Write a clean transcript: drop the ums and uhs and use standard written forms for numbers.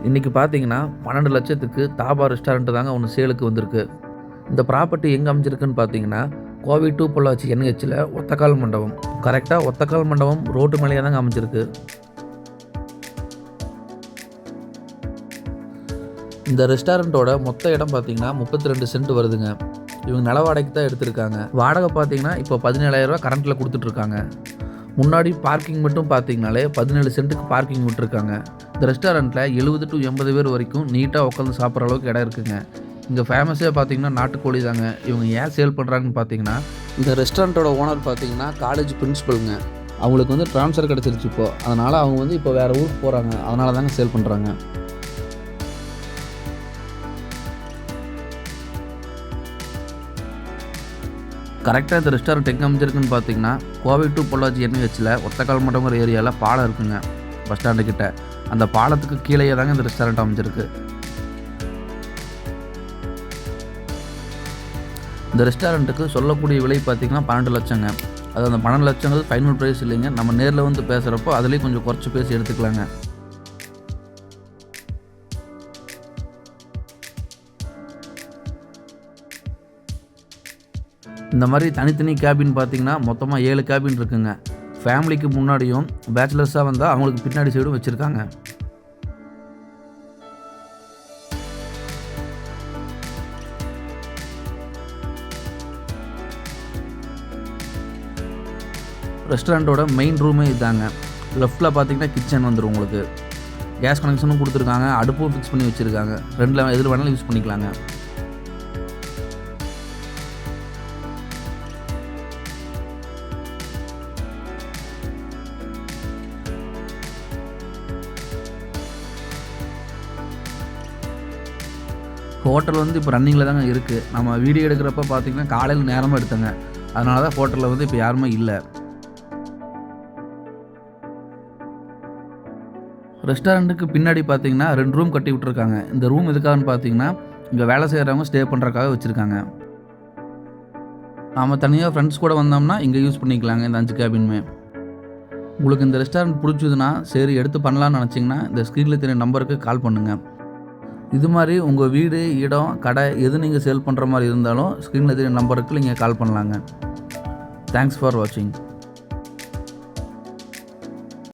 இன்றைக்கி பார்த்தீங்கன்னா 12 லட்சத்துக்கு தாபா ரெஸ்டாரண்ட் தாங்க ஒன்று சேலுக்கு வந்திருக்கு. இந்த ப்ராப்பர்ட்டி எங்கே அமைஞ்சிருக்குன்னு பார்த்தீங்கன்னா கோவை டு பொள்ளாச்சி NHல ஒத்தக்கால் மண்டபம். கரெக்டாக ஒத்தக்கால் மண்டபம் ரோட்டு மேலேயே தாங்க அமைஞ்சிருக்கு. இந்த ரெஸ்டாரண்ட்டோட மொத்த இடம் பார்த்தீங்கன்னா 32 சென்ட் வருதுங்க. இவங்க நில வாடகைக்கு தான் எடுத்திருக்காங்க. வாடகை பார்த்தீங்கன்னா இப்போ 17,000 ரூபா கரண்ட்டில் கொடுத்துட்ருக்காங்க. முன்னாடி பார்க்கிங் மட்டும் பார்த்தீங்கனாலே 17 சென்ட்டுக்கு பார்க்கிங் விட்டுருக்காங்க. இந்த ரெஸ்டாரண்ட்டில் 70 to 80 பேர் வரைக்கும் நீட்டாக உட்காந்து சாப்பிட்ற அளவுக்கு இடம் இருக்குங்க. இங்கே ஃபேமஸே பார்த்தீங்கன்னா நாட்டுக்கோழி தாங்க. இவங்க ஏன் சேல் பண்ணுறாங்கன்னு பார்த்தீங்கன்னா, இந்த ரெஸ்டாரண்ட்டோட ஓனர் பார்த்தீங்கன்னா காலேஜ் பிரின்ஸிபலுங்க. அவங்களுக்கு வந்து ட்ரான்ஸ்ஃபர் கிடச்சிருச்சு இப்போது. அதனால் அவங்க வந்து இப்போ வேறு ஊருக்கு போகிறாங்க. அதனால தாங்க சேல் பண்ணுறாங்க. கரெக்டாக இந்த ரெஸ்டாரண்ட் எங்கே அமைஞ்சிருக்குன்னு பார்த்தீங்கன்னா கோவை டு பொள்ளாச்சி NHல ஒத்தக்கால் மண்டபங்கிற ஏரியாவில் பாலம் இருக்குங்க. பஸ் ஸ்டாண்டு கிட்ட அந்த பாலத்துக்கு கீழேயே தாங்க இந்த ரெஸ்டாரண்ட் அமைஞ்சிருக்கு. இந்த ரெஸ்டாரண்ட்டுக்கு சொல்லக்கூடிய விலை பார்த்தீங்கன்னா 12 லட்சங்க. அது அந்த 12 லட்சங்கிறது ஃபைனல் ப்ரைஸ் இல்லைங்க. நம்ம நேரில் வந்து பேசுகிறப்போ அதுலேயும் கொஞ்சம் குறைச்சி பேசி எடுத்துக்கலாங்க. இந்த மாதிரி தனித்தனி கேபின் பார்த்தீங்கன்னா மொத்தமாக 7 கேபின் இருக்குங்க. ஃபேமிலிக்கு முன்னாடியும் பேச்சுலர்ஸாக வந்தால் அவங்களுக்கு பின்னாடி சைடும் வச்சுருக்காங்க. ரெஸ்டாரண்ட்டோட மெயின் ரூமே இதாங்க. லெஃப்ட்டில் பார்த்தீங்கன்னா கிச்சன் வந்துடும். உங்களுக்கு கேஸ் கனெக்ஷனும் கொடுத்துருக்காங்க. அடுப்பும் ஃபிக்ஸ் பண்ணி வச்சுருக்காங்க. ரெண்டில் எதில் வேணாலும் யூஸ் பண்ணிக்கலாங்க. ஹோட்டல் வந்து இப்போ ரன்னிங்கில் தாங்க இருக்குது. நம்ம வீடியோ எடுக்கிறப்ப பார்த்தீங்கன்னா காலையில் நேரமாக எடுத்தோங்க. அதனால தான் ஹோட்டலில் வந்து இப்போ யாருமே இல்லை. ரெஸ்டாரண்ட்டுக்கு பின்னாடி பார்த்தீங்கன்னா 2 ரூம் கட்டி விட்ருக்காங்க. இந்த ரூம் எதுக்காகன்னு பார்த்தீங்கன்னா இங்கே வேலை செய்கிறவங்க ஸ்டே பண்ணுறதுக்காக வச்சுருக்காங்க. நாம் தனியாக ஃப்ரெண்ட்ஸ் கூட வந்தோம்னா இங்கே யூஸ் பண்ணிக்கலாங்க. இந்த 5 கேபினுமே. உங்களுக்கு இந்த ரெஸ்டாரண்ட் பிடிச்சதுன்னா சரி எடுத்து பண்ணலான்னு நினச்சிங்கன்னா இந்த ஸ்க்ரீனில் தெரிய நம்பருக்கு கால் பண்ணுங்கள். இது மாதிரி உங்கள் வீடு, இடம், கடை எது நீங்கள் சேல் பண்ணுற மாதிரி இருந்தாலும் ஸ்க்ரீனில் தெரிய நம்பருக்கு நீங்கள் கால் பண்ணலாங்க. தேங்க்ஸ் ஃபார் வாட்சிங்.